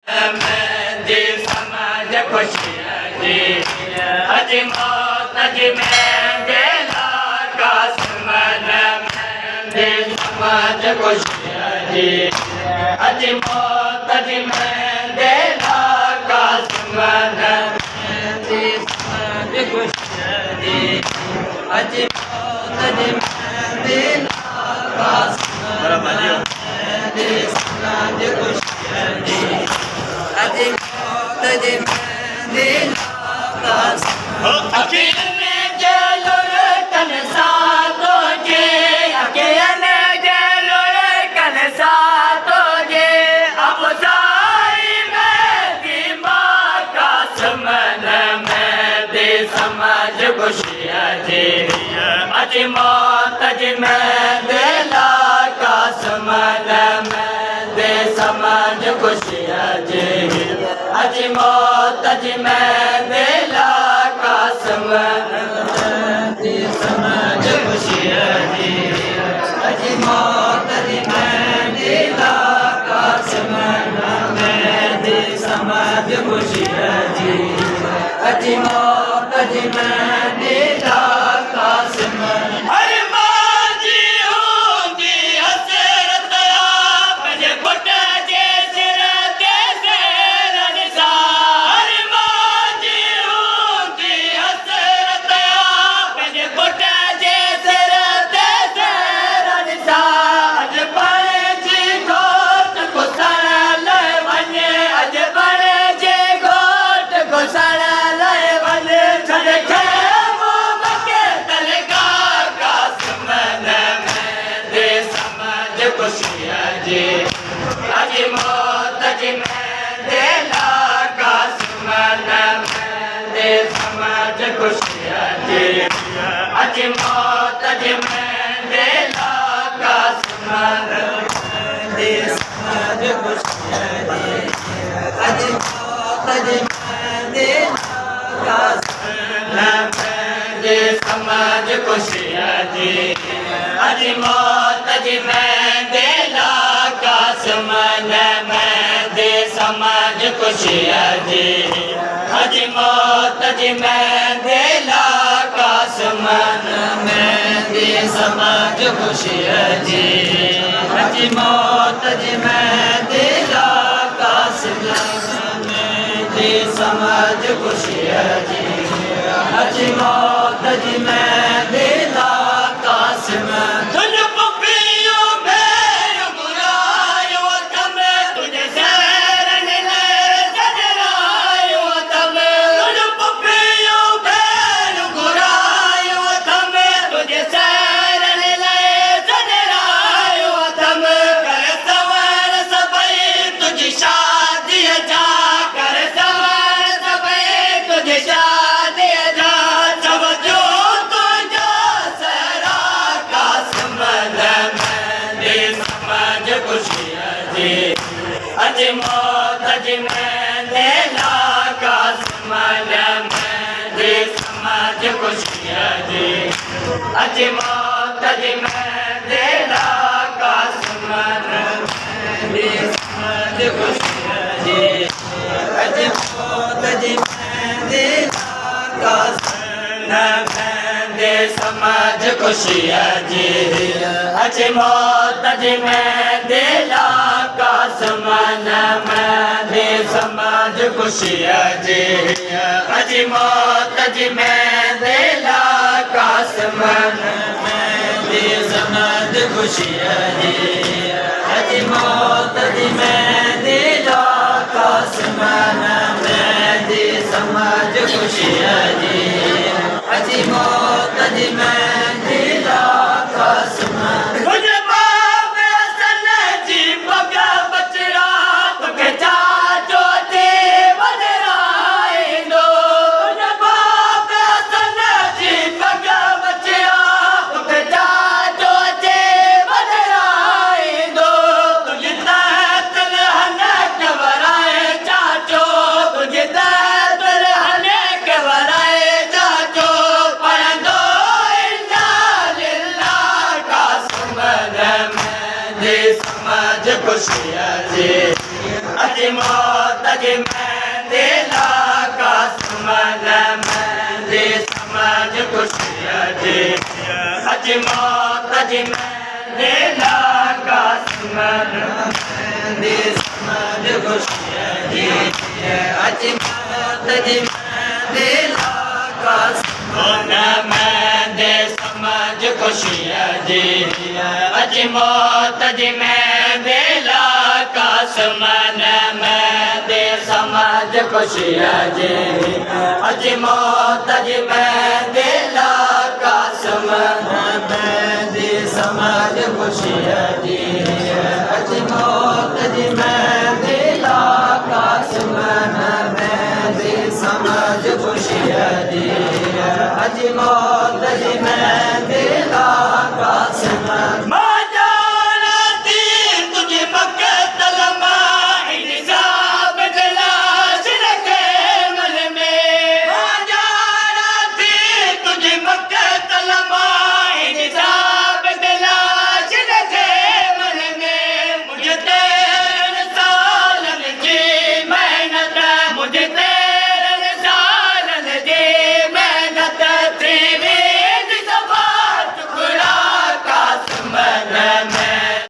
मेहंदी समाज खुशियाँ जी अज मौत अज मेहंदी कासमन मेहंदी समाज खुशियाँ जी अज मौत अज मेहंदी कासमन मेहंदी समाज खुशियाँ जी अज मौत अज मेहंदी कासमन मेहंदी समाज खुशियाँ जी अज मौत अज मेहंदी अखिल में जलोर कन सातो जे अखिल में जलोर कन सातो जे अब साई मेहंदी माँ कासमन मेहंदी समाज खुशियाँ जी अज मौत अज मेहंदी कासमन मेहंदी समाज खुशियाँ जी अज मौत अज मेहंदी कासमन मेहंदी समाज खुशियाँ जी अज मौत अज मेहंदी कासमन मेहंदी समाज खुशियाँ जी अज मौत अज मेहंदी कासमन हर माजी होंगी हसरत आप जे पुट जे सिर ते सेर निसा हर माजी होंगी हसरत आप जे पुट जे सिर ते सेर निसा अज बणे जी घोट घुसण लाइ वञे अज बणे जी घोट घुसण लाइ वञे छॾ खेम मके तलकार कासमन मेहंदी समाज खुशियाँ जी अज मौत अज मेहंदी कासमन मेहंदी समाज खुशियाँ जी अज मौत अज मेहंदी कासमन मेहंदी समाज खुशियाँ जी अज मौत अज मेहंदी कासमन मेहंदी समाज खुशियाँ जी अज मौत अज मेहंदी कासमन मेहंदी समाज खुशियाँ जी अज मौत अज मेहंदी कासमन मेहंदी समाज खुशियाँ जी अज मौत अज मेहंदी कासमन मेहंदी समाज खुशियाँ जी अज मौत अज मेहंदी कासमन तुझ पुपियो भेर बुरायो तमे तुझे शरण ले जजरायो तमे तुझ पुपियो भेर बुरायो तमे तुझे शरण ले जजरायो तमे कर सवर सबई तुझी शादी जा कर सवर सबई तुझी शादी जा सब जो तुझा सरा कासमन मेहंदी समाज खुशियाँ जी अज मौत अज मेहंदी कासमन मेहंदी समाज खुशियाँ जी अज मौत अज मेहंदी कासमन मेहंदी समाज खुशियाँ जी अज मौत अज मेहंदी कासमन मेहंदी समाज खुशियाँ जी अज मौत अज मेहंदी कासमन मेहंदी समाज खुशियाँ जी अज मौत अज मेहंदी कासमन मेहंदी समाज खुशियाँ जी अज मौत अज मेहंदी कासमन मेहंदी समाज खुशियाँ जी अज मौत अज मेहंदी कासमन तुझे बाप हसन जी पगा बचड़ा तुखे चाचो ते वडराईंदो तुझे बाप हसन जी पगा बचड़ा तुखे चाचो ते वडराईंदो तुझे तहत हन जी मैं दिला कसमन मैं दे समझ खुशियाँ जी अज मौत जी मैं दिला कसमन मैं दे समझ खुशियाँ जी अज मौत जी मैं दिला कसमन मैं दे समझ खुशियाँ जी अज मौत जी मैं दिला कसमन मैं दे समझ खुशियाँ जी अज मौत जी मैं दिला कसमन मैं दे समझ खुशियाँ जी अज मौत जी मैं दिला कसमन मैं दे समझ खुशियाँ जी अज मौत जी मैं